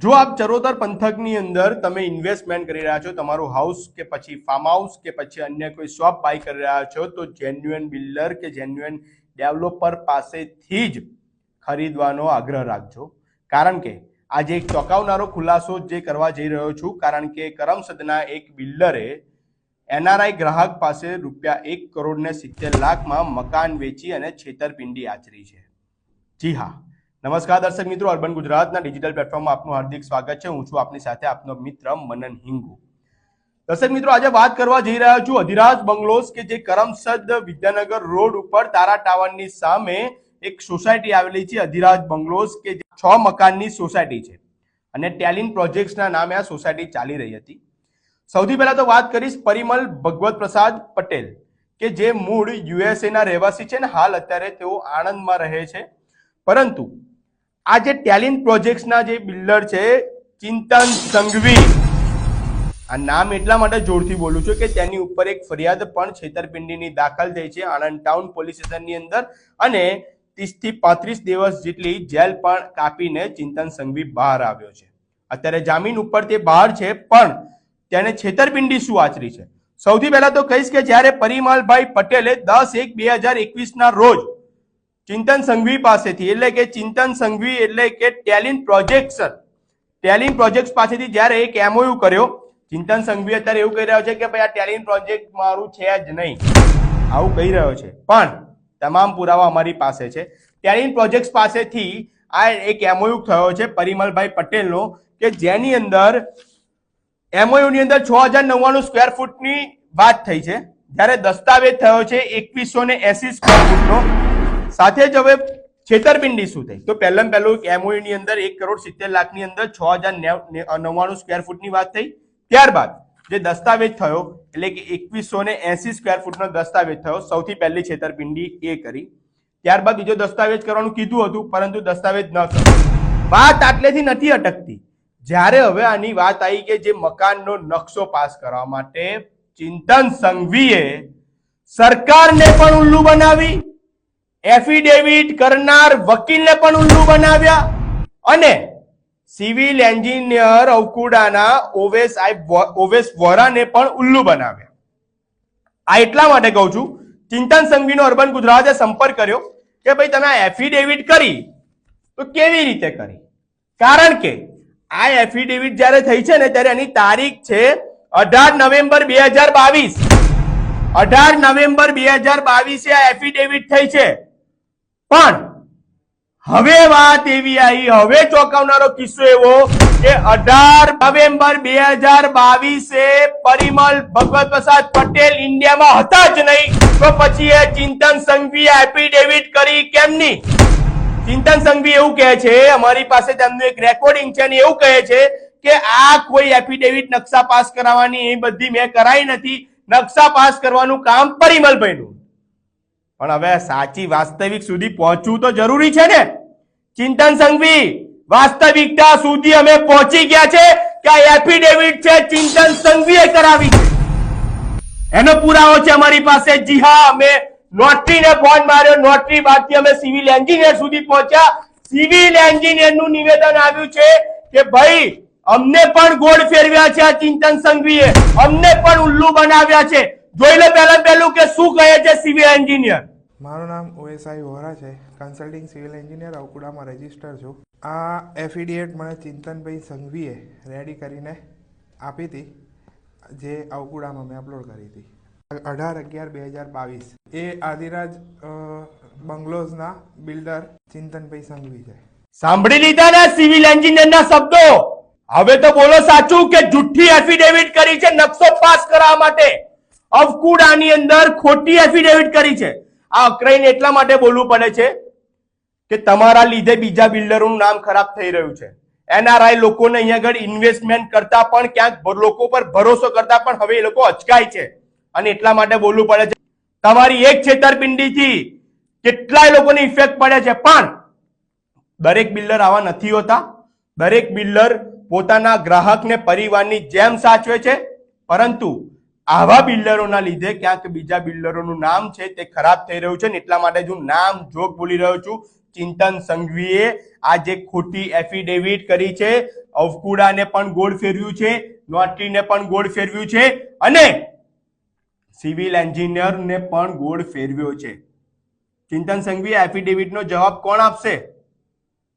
જો આપ ચરોતર પંથકની અંદર તમે ઇન્વેસ્ટમેન્ટ કરી રહ્યા છો, તમારું હાઉસ કે પછી ફાર્મ હાઉસ કે પછી અન્ય કોઈ શોપ બાય કરી રહ્યા છો, તો જેન્યુઅન બિલ્ડર કે જેન્યુઅન ડેવલપર પાસેથી જ ખરીદવાનો આગ્રહ રાખજો. કારણ કે આજે એક ચોંકાવનારો ખુલાસો જે કરવા જઈ રહ્યો છું, કારણ કે કરમસદના એક બિલ્ડરે એનઆરઆઈ ગ્રાહક પાસે ₹1,70,00,000 મકાન વેચી અને છેતરપિંડી આચરી છે. જી હા, નમસ્કાર દર્શક મિત્રો, અર્બન ગુજરાતના ડિજિટલ પ્લેટફોર્મમાં આપનું હાર્દિક સ્વાગત છે. હું છું આપની સાથે આપનો મિત્ર મનન હિંગુ. દર્શક મિત્રો, આજે વાત કરવા જઈ રહ્યા છું અધિરાજ બંગલોઝ કે જે કરમસદ વિદ્યાનગર રોડ ઉપર તારા ટાવરની સામે એક સોસાયટી આવેલી છે, અધિરાજ બંગલોઝ કે 6 મકાનની સોસાયટી છે અને ટેલિન પ્રોજેક્ટ્સના નામે આ સોસાયટી ચાલી રહી હતી. સૌથી પહેલા તો વાત કરીશ પરિમલ ભગવત પ્રસાદ પટેલ કે જે મૂળ યુએસએ ના રહેવાસી છે ને હાલ અત્યારે તેઓ આણંદમાં રહે છે. પરંતુ આ જે ટેલિન પ્રોજેક્ટ્સના જે બિલ્ડર છે ચિંતન સંઘવી, આ નામ એટલા માટે જોરથી બોલું છું કે તેની ઉપર એક ફરિયાદ પણ છેતરપિંડીની દાખલ થઈ છે આણંદ ટાઉન પોલીસ સ્ટેશનની અંદર અને 30 થી 35 દિવસ જેટલી જેલ પણ કાપીને ચિંતન સંઘવી બહાર આવ્યો છે. અત્યારે જામીન ઉપર તે બહાર છે, પણ તેને છેતરપિંડી શું આચરી છે? સૌથી પહેલા તો કહીશ કે જ્યારે પરિમલભાઈ પટેલે 10/1/2021 ના રોજ ચિંતન સંઘવી પાસેથી, એટલે કે ચિંતન સંઘવી એટલે કે ટેલિન પ્રોજેક્ટ્સ પાસેથી જ્યારે એક એમઓયુ કર્યો. ચિંતન સંઘવી અત્યારે એવું કહી રહ્યો છે કે ભાઈ આ ટેલિન પ્રોજેક્ટ મારું છે જ નહીં, આવું કહી રહ્યો છે, પણ તમામ પુરાવા અમારી પાસે છે. ટેલિન પ્રોજેક્ટ્સ પાસેથી આ એક એમઓયુ થયો છે પરિમલભાઈ પટેલનો કે જેની અંદર એમઓયુ ની અંદર 6099 સ્ક્વેર ફૂટની વાત થઈ છે, જ્યારે દસ્તાવેજ થયો છે 2180 સ્ક્વેર ફૂટનો. સાથે જ હવે છેતરપિંડી શું થઈ? તો પહેલું એમઓયુ ની અંદર 1,70,00,000 ની અંદર 6099 સ્ક્વેર ફૂટની વાત થઈ. ત્યારબાદ જે દસ્તાવેજ થયો એટલે કે 2180 સ્ક્વેર ફૂટનો દસ્તાવેજ થયો, સૌથી પહેલી છેતરપિંડી એ કરી. ત્યારબાદ બીજો દસ્તાવેજ કરવાનું કીધું હતું, પરંતુ દસ્તાવેજ ન કર્યો. વાત આટલેથી નથી અટકતી. જ્યારે હવે આની વાત આવી કે જે મકાનનો નકશો પાસ કરવા માટે ચિંતન સંઘવીએ સરકારને પણ ઉલ્લુ બનાવી, એફિડેવિટ કરનાર વકીલને પણ ઉલ્લુ બનાવ્યા અને સિવિલ એન્જિનિયર અવકુડાના ઓવેસ વોરાને પણ ઉલ્લુ બનાવ્યા. આ એટલા માટે કહું છું, ચિંતન સંઘવીનો અર્બન ગુજરાતે સંપર્ક કર્યો કે ભાઈ તમે આ એફિડેવિટ કરી તો કેવી રીતે કરી? કારણ કે આ એફિડેવિટ જ્યારે થઈ છે ને ત્યારે એની તારીખ છે 18 નવેમ્બર 2022. 18 નવેમ્બર 2022 આ એફિડેવિટ થઈ છે. પણ હવે વાત એવી આવી, હવે ચોંકાવનારો કિસ્સો એવો કે 18 નવેમ્બર 2022 પરિમલ ભગવત પ્રસાદ પટેલ ઇન્ડિયામાં હતા જ નહીં, તો પછી એ ચિંતન સંઘવીએ એફિડેવિટ કરી કેમની? ચિંતન સંઘવી એવું કહે છે, અમારી પાસે તેમનું એક રેકોર્ડિંગ છે અને એવું કહે છે કે આ કોઈ એફિડેવિટ નકશા પાસ કરાવવાની એ બધી મેં કરાઈ નથી, નકશા પાસ કરવાનું કામ પરિમલભાઈનું. પણ હવે સાચી વાસ્તવિક સુધી પહોંચવું તો જરૂરી છે ને. ચિંતન સંઘવી, વાસ્તવિકતા સુધી અમે પહોંચી ગયા છે કે આ એફિડેવિટ છે ચિંતન સંઘવીએ કરાવી છે, એનો પુરાવો છે અમારી પાસે. જી હા, અમે નોટરીને ફોન માર્યો, નોટરી બાદથી અમે સિવિલ એન્જિનિયર સુધી પહોંચ્યા. સિવિલ એન્જિનિયરનું નિવેદન આવ્યું છે કે ભાઈ અમને પણ ગોળ ફેરવ્યા છે આ ચિંતન સંઘવીએ, અમને પણ ઉલ્લુ બનાવ્યા છે. જોઈ લે પહેલું કે શું કહે છે સિવિલ એન્જિનિયર. મારું નામ ઓએસઆઈ વોરા છે, કન્સલ્ટિંગ સિવિલ એન્જિનિયર અવકુડામાં રજીસ્ટર છું. આ એફિડેવિટ મને ચિંતનભાઈ સંઘવીએ રેડી કરીને આપી હતી, જે અવકુડામાં મેં અપલોડ કરી હતી 18/11/2022. એ આદિરાજ બંગલોઝના બિલ્ડર ચિંતનભાઈ સંઘવી છે. સાંભળી લીધા ને સિવિલ એન્જિનિયરના શબ્દો? હવે તો બોલો સાચું કે જુઠ્ઠી એફિડેવિટ કરી છે નકશો પાસ કરવા માટે, અવકુડાની અંદર ખોટી એફિડેવિટ કરી છે. આ અકરાઈને એટલા માટે બોલવું પડે છે કે તમારા લીધે બીજા બિલ્ડરોનું નામ ખરાબ થઈ રહ્યું છે. એનઆરઆઈ લોકોને અહીંયા આગળ ઇન્વેસ્ટમેન્ટ કરતા પણ ક્યાંક લોકો પર ભરોસો કરતા પણ હવે એ લોકો અચકાય છે અને એટલા માટે બોલવું પડે છે. તમારી એક છેતરપિંડીથી કેટલાય લોકોને ઇફેક્ટ પડે છે, પણ દરેક બિલ્ડર આવા નથી હોતા. દરેક બિલ્ડર પોતાના ગ્રાહકને પરિવારની જેમ સાચવે છે, પરંતુ આવા બિલ્ડરોના લીધે ક્યાંક બીજા બિલ્ડરોનું નામ છે તે ખરાબ થઈ રહ્યું છે ને એટલા માટે હું નામ જોગ બોલી રહ્યો છું. ચિંતન સંઘવીએ આ જે ખોટી એફિડેવિટ કરી છે, અવકુડાને પણ ગોળ ફેરવ્યું છે, નોટરીને પણ ગોળ ફેરવ્યું છે અને સિવિલ એન્જિનિયરને પણ ગોળ ફેરવ્યો છે. ચિંતન સંઘવી એફિડેવિટનો જવાબ કોણ આપશે?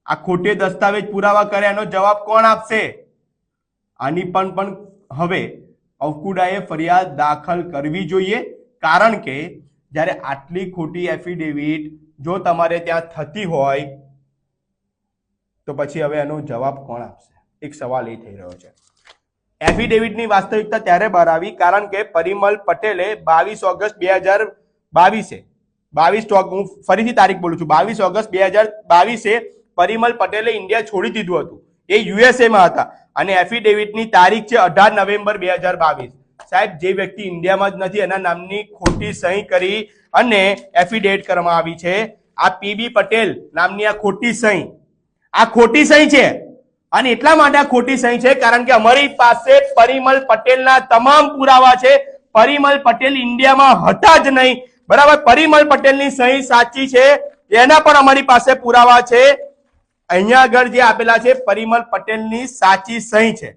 આ ખોટે દસ્તાવેજ પુરાવા કર્યા એનો જવાબ કોણ આપશે? આની પણ હવે અવકુડાએ ફરિયાદ દાખલ કરવી જોઈએ, કારણ કે જ્યારે આટલી ખોટી એફિડેવિટ જો તમારે ત્યાં થતી હોય તો પછી હવે એનો જવાબ કોણ આપશે? એક સવાલ એ થઈ રહ્યો છે. એફિડેવિટની વાસ્તવિકતા ત્યારે બહાર આવી કારણ કે પરિમલ પટેલે 22 ઓગસ્ટ 2022 હું ફરીથી તારીખ બોલું છું, 22 ઓગસ્ટ 2022 પરિમલ પટેલે ઇન્ડિયા છોડી દીધું હતું. એ યુએસએ માં હતા અને એફિડેવિટની તારીખ છે 18 નવેમ્બર 2022. સાહેબ, જે વ્યક્તિ ઇન્ડિયામાં જ નથી એના નામની ખોટી સહી કરી અને એફિડેવિટ કરવામાં આવી છે. આ પીબી પટેલ નામની આ ખોટી સહી છે અને એટલા માટે આ ખોટી સહી છે કારણ કે અમારી પાસે પરિમલ પટેલના તમામ પુરાવા છે. પરિમલ પટેલ ઇન્ડિયામાં હતા જ નહીં, બરાબર. પરિમલ પટેલની સહી સાચી છે એના પણ અમારી પાસે પુરાવા છે. અહીંયા આગળ જે આપેલા છે પરિમલ પટેલની સાચી સહી છે.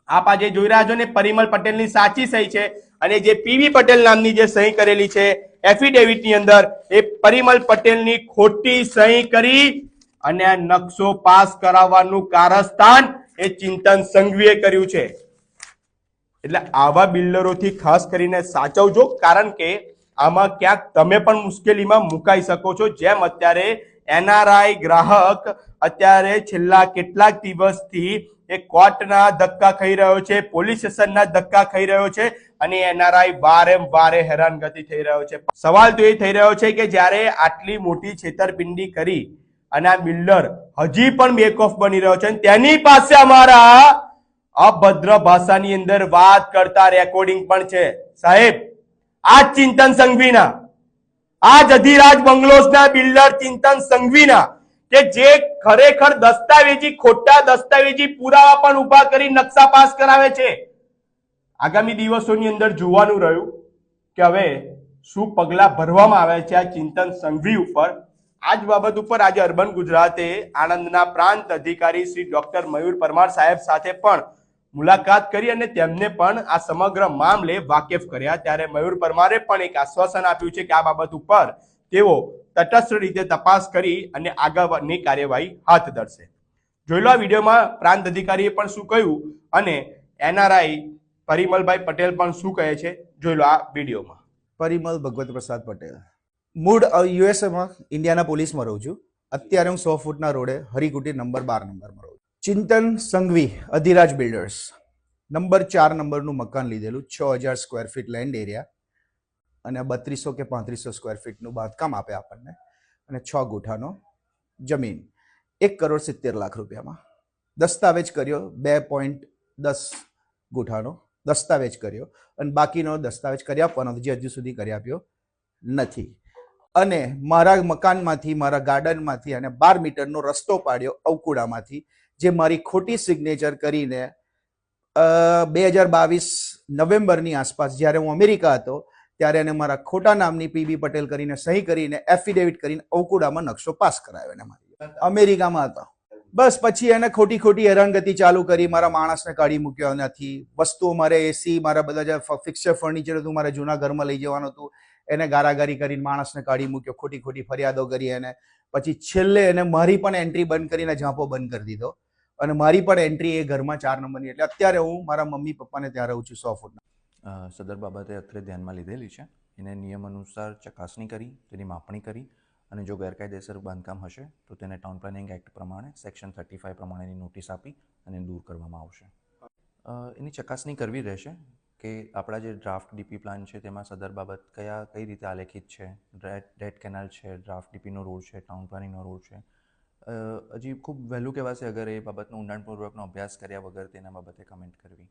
આપ આજે જોઈ રહ્યા છો ને, પરિમલ પટેલની સાચી સહી છે અને જે પીવી પટેલ નામની જે સહી કરેલી છે એફિડેવિટની અંદર, એ પરિમલ પટેલની ખોટી સહી કરી અને આ નકશો પાસ કરાવવાનું કારસ્તાન એ ચિંતન સંઘવીએ કર્યું છે. એટલે આવા બિલ્ડરોથી ખાસ કરીને સાચવજો, કારણ કે આમાં ક્યાંક તમે પણ મુશ્કેલીમાં મુકાઈ શકો છો. જેમ અત્યારે એનઆરઆઈ ગ્રાહક અત્યારે છેલ્લા કેટલાક દિવસથી એ કોર્ટના ધક્કા ખાઈ રહ્યો છે, પોલીસ સ્ટેશનના ધક્કા ખાઈ રહ્યો છે અને એનઆરઆઈ વારે હેરાનગતિ થઈ રહ્યો છે. સવાલ તો એ થઈ રહ્યો છે કે જ્યારે આટલી મોટી છેતરપિંડી કરી અને આ બિલ્ડર હજી પણ બેકઓફ બની રહ્યો છે, તેની પાસે અમારા અભદ્ર ભાષાની અંદર વાત કરતા રેકોર્ડિંગ પણ છે. સાહેબ, આ ચિંતન સંઘવીના, આ અધિરાજ બંગલોઝના બિલ્ડર ચિંતન સંઘવીના, કે જે ખરેખર ખોટા દસ્તાવેજી પુરાવા પણ ઉભા કરી નકશા પાસ કરાવે છે. આગામી દિવસોની અંદર જોવાનું રહ્યું કે હવે શું પગલા ભરવામાં આવે છે આ ચિંતન સંઘવી ઉપર. આ જ બાબત ઉપર આજે અર્બન ગુજરાતે આણંદના પ્રાંત અધિકારી શ્રી ડોક્ટર મયુર પરમાર સાહેબ સાથે પણ મુલાકાત કરી અને તેમને પણ આ સમગ્ર મામલે વાકેફ કર્યા. ત્યારે મયુર પરમારે પણ એક આશ્વાસન આપ્યું છે કે આ બાબત ઉપર તેઓ તટસ્થ રીતે તપાસ કરી અને આગળની કાર્યવાહી હાથ ધરશે. જોઈ લો આ વિડીયોમાં પ્રાંત અધિકારીએ પણ શું કહ્યું અને એનઆરઆઈ પરિમલભાઈ પટેલ પણ શું કહે છે. જોઈ લો આ વિડીયોમાં. પરિમલ ભગવત પ્રસાદ પટેલ, મૂળ યુએસએમાં ઇન્ડિયાના પોલીસમાં રહું છું. અત્યારે હું 100 ફૂટના રોડે હરિકુટી નંબર 12 નંબરમાં રહું છું. ચિંતન સંઘવી, અધિરાજ બિલ્ડર્સ, નંબર 4 નંબરનું મકાન લીધેલું, 6000 સ્ક્વેર ફીટ લેન્ડ એરિયા અને 3200 કે 3500 સ્ક્વેર ફીટનું બાંધકામ આપે આપણને અને 6 ગુઠાનો જમીન, 1,70,00,000 રૂપિયામાં. દસ્તાવેજ કર્યો 2.10 ગુઠાનો દસ્તાવેજ કર્યો અને બાકીનો દસ્તાવેજ કરી આપવાનો જે હજુ સુધી કરી આપ્યો નથી. અને મારા મકાનમાંથી, મારા ગાર્ડનમાંથી અને 12 મીટરનો રસ્તો પાડ્યો અવકુડામાંથી, જે મારી ખોટી સિગ્નેચર કરીને 2022 નવેમ્બરની આસપાસ જ્યારે હું અમેરિકા હતો ત્યારે એને મારા ખોટા નામની પીબી પટેલ કરીને સહી કરીને એફિડેવિટ કરીને અવકુડામાં નકશો પાસ કરાવ્યો. એને મારી અમેરિકામાં હતા. બસ પછી એને ખોટી હેરાનગતિ ચાલુ કરી, મારા માણસને કાઢી મૂક્યો નથી, વસ્તુઓ મારે એસી, મારા બધા જે ફિક્સર ફર્નિચર હતું મારે જૂના ઘરમાં લઈ જવાનું હતું, એને ગારાગારી કરીને માણસને કાઢી મૂક્યો, ખોટી ફરિયાદો કરી એને. પછી છેલ્લે એને મારી પણ એન્ટ્રી બંધ કરીને ઝાંપો બંધ કરી દીધો અને મારી પણ એન્ટ્રી એ ઘરમાં 4 નંબરની. એટલે અત્યારે હું મારા મમ્મી પપ્પાને ત્યાં રહું છું 100 ફૂટના. સદર બાબતે અત્રે ધ્યાનમાં લીધેલી છે. એને નિયમ અનુસાર ચકાસણી કરી, તેની માપણી કરી અને જો ગેરકાયદેસર બાંધકામ હશે તો તેને ટાઉન પ્લાનિંગ એક્ટ પ્રમાણે સેક્શન 35 પ્રમાણેની નોટિસ આપી અને દૂર કરવામાં આવશે. એની ચકાસણી કરવી રહેશે કે આપણા જે ડ્રાફ્ટ ડીપી પ્લાન છે તેમાં સદર બાબત કઈ રીતે આલેખિત છે, ડેટ કેનાલ છે, ડ્રાફ્ટ ડીપીનો રોડ છે, ટાઉન પ્લાનિંગનો રોડ છે. હજી ખૂબ વહેલું કહેવાશે અગર એ બાબતનો ઊંડાણપૂર્વકનો અભ્યાસ કર્યા વગર તેના બાબતે કમેન્ટ કરવી.